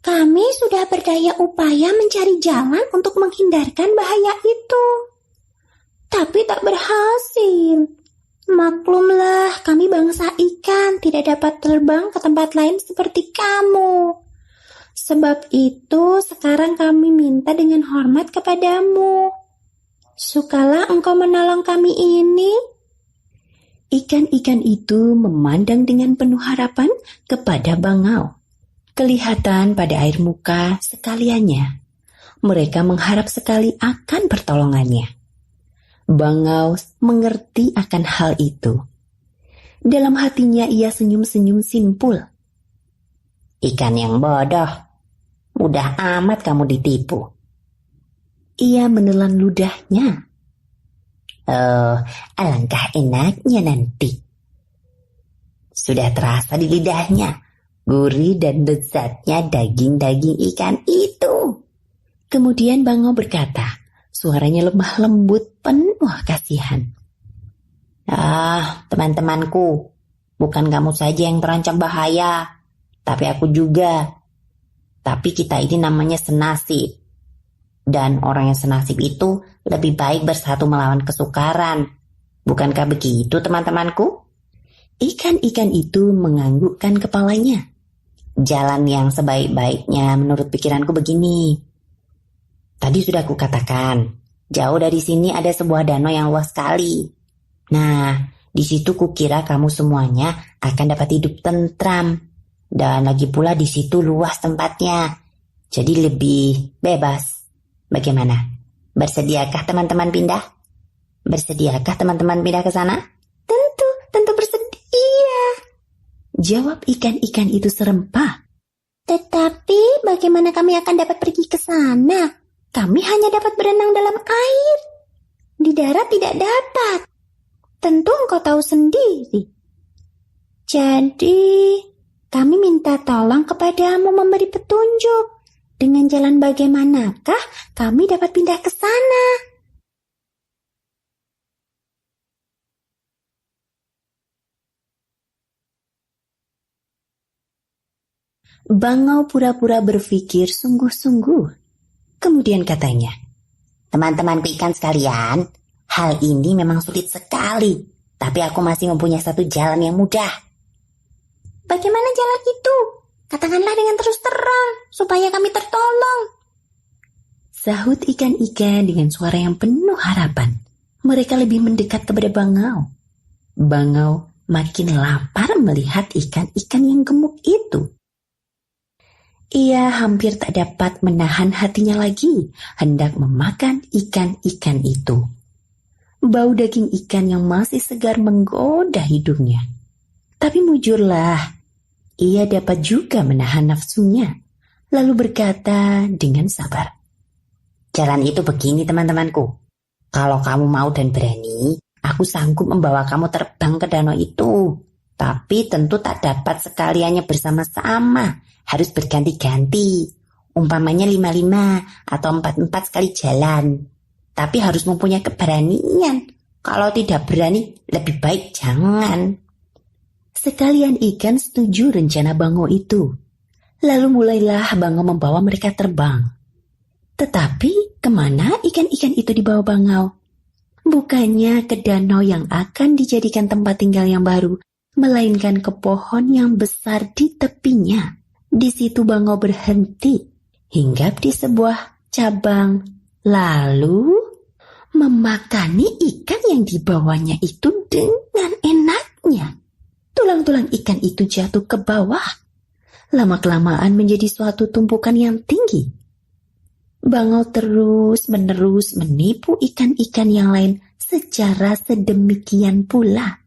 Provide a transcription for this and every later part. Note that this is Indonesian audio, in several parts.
Kami sudah berdaya upaya mencari jalan untuk menghindarkan bahaya itu. Tapi tak berhasil. Maklumlah, kami bangsa ikan tidak dapat terbang ke tempat lain seperti kamu. Sebab itu sekarang kami minta dengan hormat kepadamu. Sukalah engkau menolong kami ini. Ikan-ikan itu memandang dengan penuh harapan kepada bangau. Kelihatan pada air muka sekaliannya. Mereka mengharap sekali akan pertolongannya. Bangau mengerti akan hal itu. Dalam hatinya ia senyum-senyum simpul. Ikan yang bodoh, mudah amat kamu ditipu. Ia menelan ludahnya. Oh, alangkah enaknya nanti. Sudah terasa di lidahnya. Gurih dan lezatnya daging-daging ikan itu. Kemudian bangau berkata, suaranya lemah lembut penuh kasihan. Teman-temanku, bukan kamu saja yang terancam bahaya, tapi aku juga. Tapi kita ini namanya senasib. Dan orang yang senasib itu lebih baik bersatu melawan kesukaran. Bukankah begitu, teman-temanku? Ikan-ikan itu menganggukkan kepalanya. Jalan yang sebaik-baiknya menurut pikiranku begini. Tadi sudah kukatakan, jauh dari sini ada sebuah danau yang luas sekali. Nah, di situ kukira kamu semuanya akan dapat hidup tentram. Dan lagi pula di situ luas tempatnya. Jadi lebih bebas. Bagaimana? Bersediakah teman-teman pindah? Bersediakah teman-teman pindah ke sana? Tentu bersedia. Jawab ikan-ikan itu serempah. Tetapi bagaimana kami akan dapat pergi ke sana? Kami hanya dapat berenang dalam air. Di darat tidak dapat. Tentu engkau tahu sendiri. Jadi, kami minta tolong kepadamu memberi petunjuk. Dengan jalan bagaimanakah kami dapat pindah ke sana? Bangau pura-pura berpikir sungguh-sungguh. Kemudian katanya, teman-temanku ikan sekalian, hal ini memang sulit sekali. Tapi aku masih mempunyai satu jalan yang mudah. Bagaimana jalan itu? Katakanlah dengan terus terang, supaya kami tertolong. Sahut ikan-ikan dengan suara yang penuh harapan. Mereka lebih mendekat kepada bangau. Bangau makin lapar melihat ikan-ikan yang gemuk itu. Ia hampir tak dapat menahan hatinya lagi, hendak memakan ikan-ikan itu. Bau daging ikan yang masih segar menggoda hidungnya. Tapi mujurlah, ia dapat juga menahan nafsunya, lalu berkata dengan sabar. Jalan itu begini teman-temanku. Kalau kamu mau dan berani, aku sanggup membawa kamu terbang ke danau itu. Tapi tentu tak dapat sekaliannya bersama-sama. Harus berganti-ganti. Umpamanya 5-5 atau 4-4 sekali jalan. Tapi harus mempunyai keberanian. Kalau tidak berani, lebih baik jangan. Sekalian ikan setuju rencana bangau itu. Lalu mulailah bangau membawa mereka terbang. Tetapi kemana ikan-ikan itu dibawa bangau? Bukannya ke danau yang akan dijadikan tempat tinggal yang baru, melainkan ke pohon yang besar di tepinya. Di situ bangau berhenti, hinggap di sebuah cabang, lalu memakani ikan yang dibawanya itu dengan enaknya. Tulang-tulang ikan itu jatuh ke bawah. Lama-kelamaan menjadi suatu tumpukan yang tinggi. Bangau terus-menerus menipu ikan-ikan yang lain secara sedemikian pula.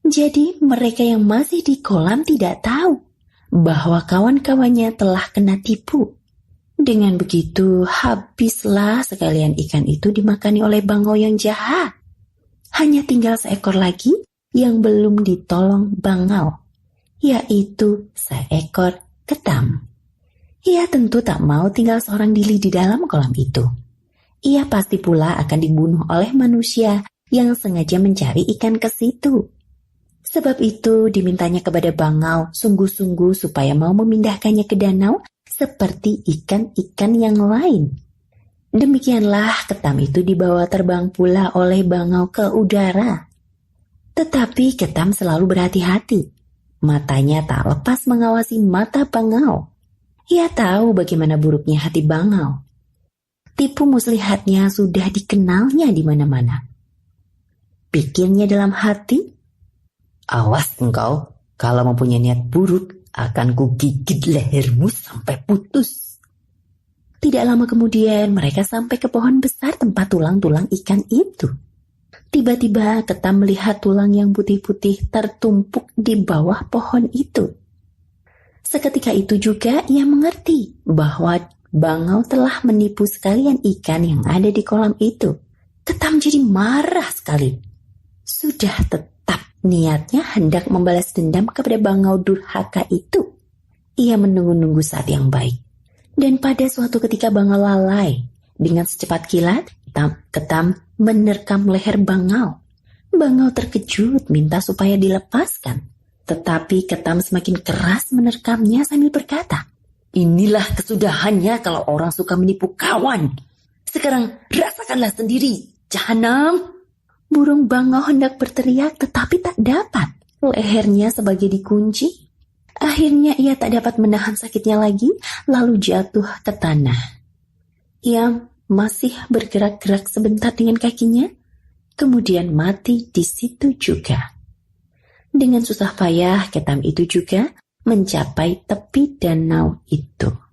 Jadi mereka yang masih di kolam tidak tahu bahwa kawan-kawannya telah kena tipu. Dengan begitu, habislah sekalian ikan itu dimakani oleh bangau yang jahat. Hanya tinggal seekor lagi yang belum ditolong bangau, yaitu seekor ketam. Ia tentu tak mau tinggal seorang diri di dalam kolam itu. Ia pasti pula akan dibunuh oleh manusia yang sengaja mencari ikan ke situ. Sebab itu dimintanya kepada bangau sungguh-sungguh supaya mau memindahkannya ke danau seperti ikan-ikan yang lain. Demikianlah ketam itu dibawa terbang pula oleh bangau ke udara. Tetapi ketam selalu berhati-hati. Matanya tak lepas mengawasi mata bangau. Ia tahu bagaimana buruknya hati bangau. Tipu muslihatnya sudah dikenalnya di mana-mana. Pikirnya dalam hati, Awas engkau, kalau mempunyai niat buruk, akan kugigit lehermu sampai putus. tidak lama kemudian mereka sampai ke pohon besar tempat tulang-tulang ikan itu. Tiba-tiba ketam melihat tulang yang putih-putih tertumpuk di bawah pohon itu. Seketika itu juga ia mengerti bahwa bangau telah menipu sekalian ikan yang ada di kolam itu. Ketam jadi marah sekali. Sudah tetap niatnya hendak membalas dendam kepada bangau durhaka itu. Ia menunggu-nunggu saat yang baik. Dan pada suatu ketika bangau lalai. Dengan secepat kilat, ketam menerkam leher bangau. Bangau terkejut minta supaya dilepaskan. Tetapi ketam semakin keras menerkamnya sambil berkata, Inilah kesudahannya kalau orang suka menipu kawan. Sekarang rasakanlah sendiri, jahanam. burung bangau hendak berteriak tetapi tak dapat. Lehernya sebagai dikunci. Akhirnya ia tak dapat menahan sakitnya lagi, lalu jatuh ke tanah. Ia masih bergerak-gerak sebentar dengan kakinya, kemudian mati di situ juga. Dengan susah payah ketam itu juga mencapai tepi danau itu.